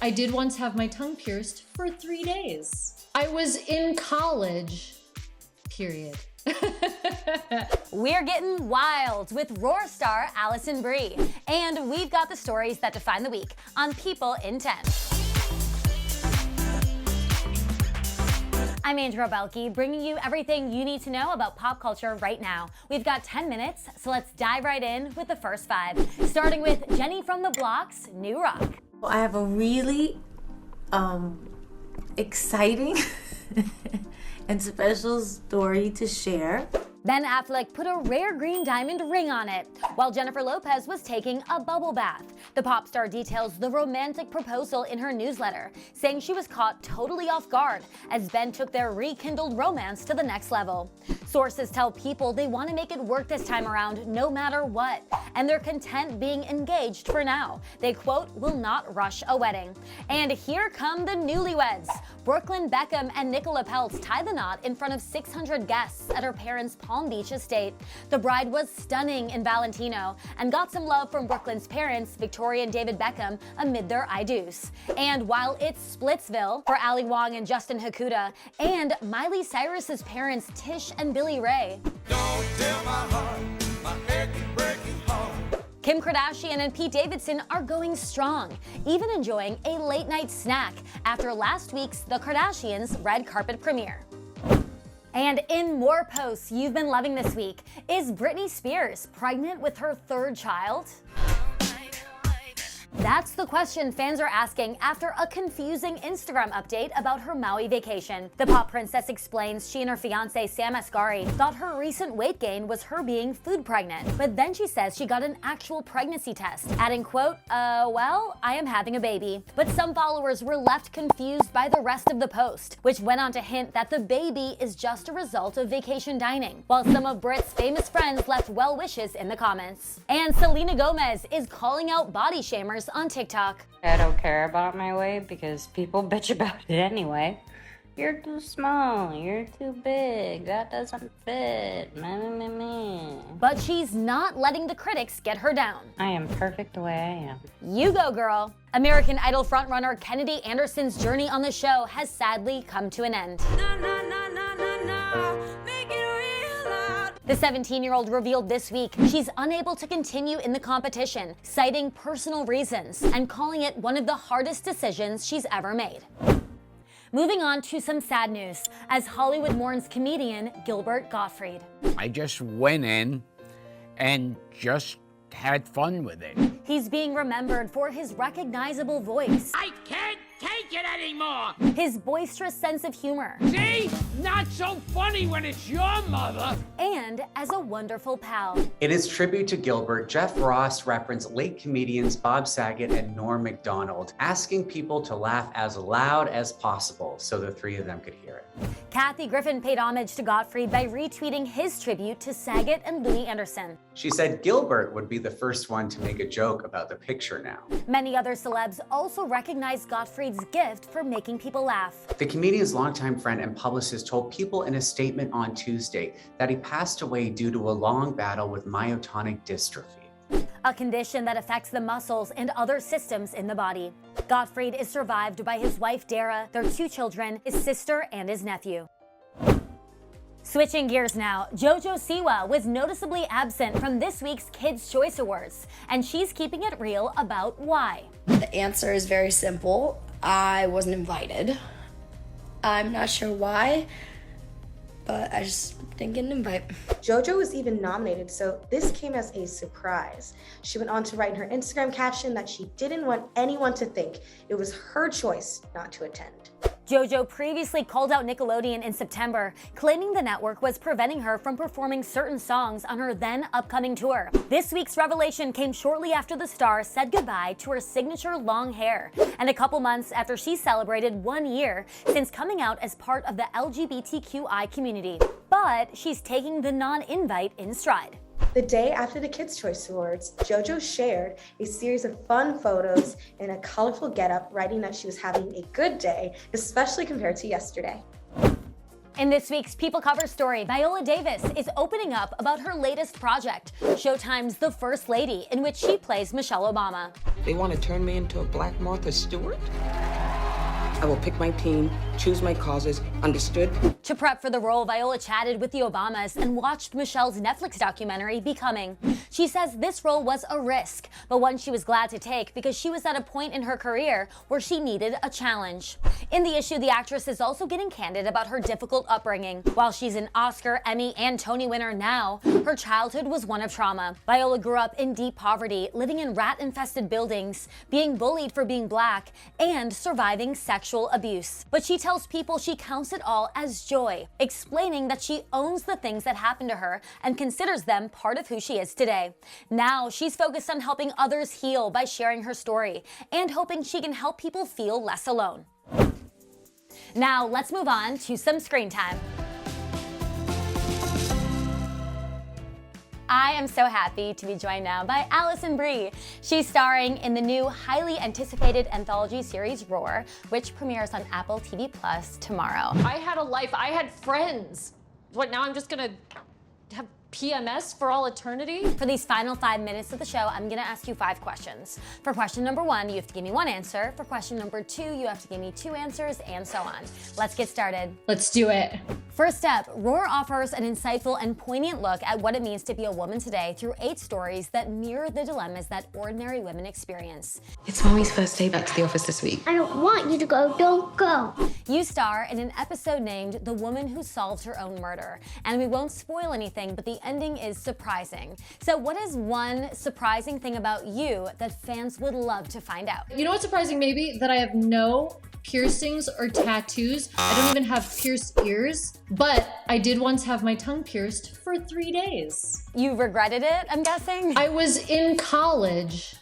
I did once have my tongue pierced for 3 days. I was in college, period. We're getting wild with Roar star Alison Brie. And we've got the stories that define the week on People in 10. I'm Andrea Belke, bringing you everything you need to know about pop culture right now. We've got 10 minutes, so let's dive right in with the first 5. Starting with Jenny from the Block's new rock. I have a really exciting and special story to share. Ben Affleck put a rare green diamond ring on it, while Jennifer Lopez was taking a bubble bath. The pop star details the romantic proposal in her newsletter, saying she was caught totally off guard as Ben took their rekindled romance to the next level. Sources tell People they want to make it work this time around no matter what, and they're content being engaged for now. They, quote, will not rush a wedding. And here come the newlyweds. Brooklyn Beckham and Nicola Peltz tie the knot in front of 600 guests at her parents' Palm Beach estate. The bride was stunning in Valentino and got some love from Brooklyn's parents, Victoria and David Beckham, amid their I-dos. And while it's Splitsville for Ali Wong and Justin Hakuda, and Miley Cyrus's parents, Tish and Billy Ray. Don't tell my heart, my achy breaking heart. Kim Kardashian and Pete Davidson are going strong, even enjoying a late-night snack after last week's The Kardashians' red carpet premiere. And in more posts you've been loving this week, is Britney Spears pregnant with her 3rd child? That's the question fans are asking after a confusing Instagram update about her Maui vacation. The pop princess explains she and her fiancé Sam Asghari thought her recent weight gain was her being food pregnant, but then she says she got an actual pregnancy test, adding, quote, well, I am having a baby. But some followers were left confused by the rest of the post, which went on to hint that the baby is just a result of vacation dining, while some of Brit's famous friends left well wishes in the comments. And Selena Gomez is calling out body shamers on TikTok. I don't care about my weight because people bitch about it anyway. You're too small, you're too big, that doesn't fit, meh. But she's not letting the critics get her down. I am perfect the way I am. You go, girl. American Idol frontrunner Kennedy Anderson's journey on the show has sadly come to an end. The 17-year-old revealed this week she's unable to continue in the competition, citing personal reasons and calling it one of the hardest decisions she's ever made. Moving on to some sad news, as Hollywood mourns comedian Gilbert Gottfried. I just went in and just had fun with it. He's being remembered for his recognizable voice, I can't take it anymore! his boisterous sense of humor, See? Not so funny when it's your mother! and as a wonderful pal. In his tribute to Gilbert, Jeff Ross referenced late comedians Bob Saget and Norm Macdonald, asking people to laugh as loud as possible so the 3 of them could hear it. Kathy Griffin paid homage to Gottfried by retweeting his tribute to Saget and Louis Anderson. She said Gilbert would be the first one to make a joke about the picture now. Many other celebs also recognized Gottfried's gift for making people laugh. The comedian's longtime friend and publicist told People in a statement on Tuesday that he passed away due to a long battle with myotonic dystrophy, a condition that affects the muscles and other systems in the body. Gottfried is survived by his wife Dara, their 2 children, his sister, and his nephew. Switching gears now, JoJo Siwa was noticeably absent from this week's Kids' Choice Awards, and she's keeping it real about why. The answer is very simple. I wasn't invited. I'm not sure why, but I just didn't get an invite. JoJo was even nominated, so this came as a surprise. She went on to write in her Instagram caption that she didn't want anyone to think it was her choice not to attend. JoJo previously called out Nickelodeon in September, claiming the network was preventing her from performing certain songs on her then upcoming tour. This week's revelation came shortly after the star said goodbye to her signature long hair, and a couple months after she celebrated 1 year since coming out as part of the LGBTQI community. But she's taking the non-invite in stride. The day after the Kids' Choice Awards, JoJo shared a series of fun photos in a colorful getup, writing that she was having a good day, especially compared to yesterday. In this week's People Cover story, Viola Davis is opening up about her latest project, Showtime's The First Lady, in which she plays Michelle Obama. They want to turn me into a Black Martha Stewart? I will pick my team, choose my causes, understood? To prep for the role, Viola chatted with the Obamas and watched Michelle's Netflix documentary, Becoming. She says this role was a risk, but one she was glad to take because she was at a point in her career where she needed a challenge. In the issue, the actress is also getting candid about her difficult upbringing. While she's an Oscar, Emmy, and Tony winner now, her childhood was one of trauma. Viola grew up in deep poverty, living in rat-infested buildings, being bullied for being Black, and surviving sexual abuse. But she tells people she counts it all as joy, explaining that she owns the things that happened to her and considers them part of who she is today. Now she's focused on helping others heal by sharing her story and hoping she can help people feel less alone. Now let's move on to some screen time. I am so happy to be joined now by Alison Brie. She's starring in the new, highly anticipated anthology series Roar, which premieres on Apple TV Plus tomorrow. I had a life, I had friends. What, now I'm just gonna have PMS for all eternity? For these final 5 minutes of the show, I'm gonna ask you 5 questions. For question number 1, you have to give me 1 answer. For question number 2, you have to give me 2 answers, and so on. Let's get started. Let's do it. First up, Roar offers an insightful and poignant look at what it means to be a woman today through 8 stories that mirror the dilemmas that ordinary women experience. It's Mommy's first day back to the office this week. I don't want you to go, don't go. You star in an episode named The Woman Who Solved Her Own Murder. And we won't spoil anything, but the ending is surprising. So what is one surprising thing about you that fans would love to find out? You know what's surprising maybe? That I have no piercings or tattoos. I don't even have pierced ears, but I did once have my tongue pierced for 3 days. You regretted it, I'm guessing? I was in college,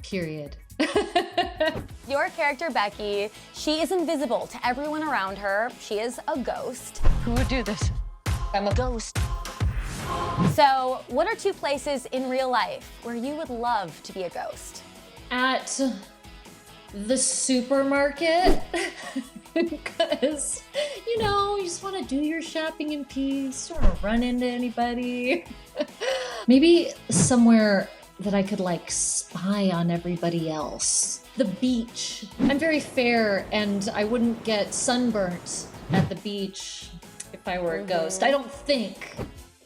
period. Your character, Becky, she is invisible to everyone around her. She is a ghost. Who would do this? I'm a ghost. So, what are 2 places in real life where you would love to be a ghost? At the supermarket, because, you know, you just want to do your shopping in peace, don't want to run into anybody. Maybe somewhere that I could like spy on everybody else. The beach. I'm very fair and I wouldn't get sunburnt at the beach if I were a ghost. I don't think.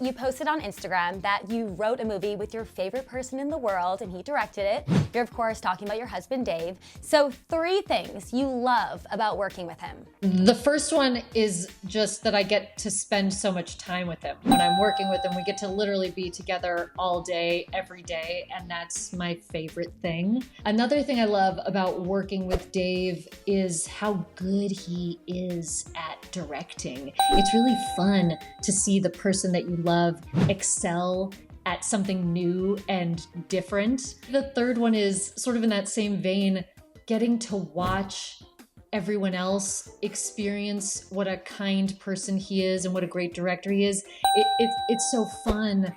You posted on Instagram that you wrote a movie with your favorite person in the world and he directed it. You're of course talking about your husband, Dave. So 3 things you love about working with him. The first one is just that I get to spend so much time with him. When I'm working with him, we get to literally be together all day, every day, and that's my favorite thing. Another thing I love about working with Dave is how good he is at directing. It's really fun to see the person that you love excel at something new and different. The third one is sort of in that same vein, getting to watch everyone else experience what a kind person he is and what a great director he is. It's so fun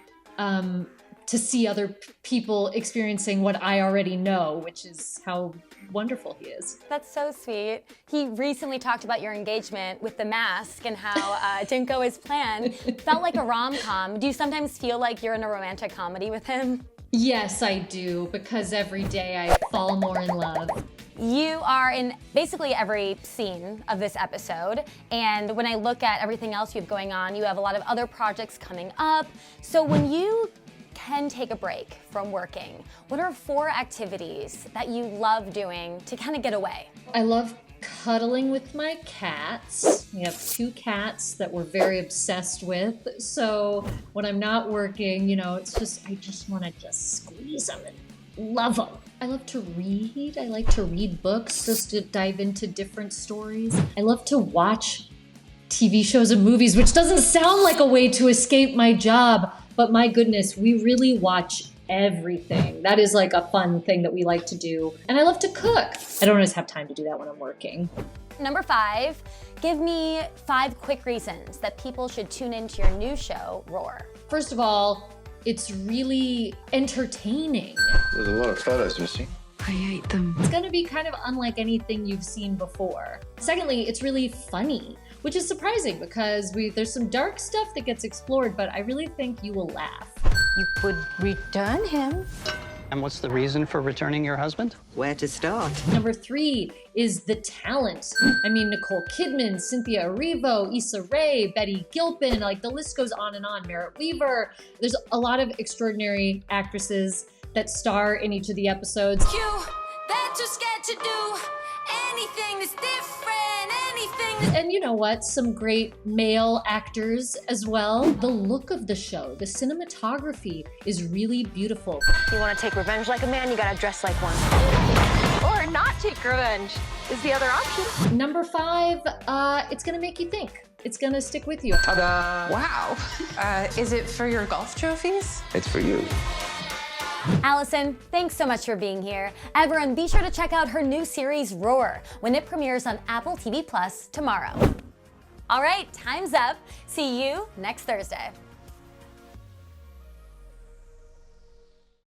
to see other people experiencing what I already know, which is how wonderful he is. That's so sweet. He recently talked about your engagement with The Mask and how it didn't go as planned. Felt like a rom-com. Do you sometimes feel like you're in a romantic comedy with him? Yes, I do, because every day I fall more in love. You are in basically every scene of this episode, and when I look at everything else you have going on, you have a lot of other projects coming up. So when you can take a break from working, what are 4 activities that you love doing to kind of get away? I love cuddling with my cats. We have 2 cats that we're very obsessed with. So when I'm not working, you know, it's just, I just want to just squeeze them and love them. I love to read. I like to read books just to dive into different stories. I love to watch TV shows and movies, which doesn't sound like a way to escape my job, but my goodness, we really watch everything. That is like a fun thing that we like to do. And I love to cook. I don't always have time to do that when I'm working. Number 5, give me 5 quick reasons that people should tune into your new show, Roar. First of all, it's really entertaining. There's a lot of photos missing. I hate them. It's gonna be kind of unlike anything you've seen before. Secondly, it's really funny. which is surprising because there's some dark stuff that gets explored, but I really think you will laugh. You could return him. And what's the reason for returning your husband? Where to start? Number 3 is the talent. I mean, Nicole Kidman, Cynthia Erivo, Issa Rae, Betty Gilpin, like the list goes on and on, Merritt Weaver. There's a lot of extraordinary actresses that star in each of the episodes. That you're scared to do anything that's different, anything. And you know what? Some great male actors as well. The look of the show, the cinematography is really beautiful. You want to take revenge like a man, you gotta dress like one. Or not take revenge is the other option. Number 5, it's gonna make you think. It's gonna stick with you. Ta-da! Wow. Is it for your golf trophies? It's for you. Alison, thanks so much for being here. Everyone, be sure to check out her new series, Roar, when it premieres on Apple TV Plus tomorrow. All right, time's up. See you next Thursday.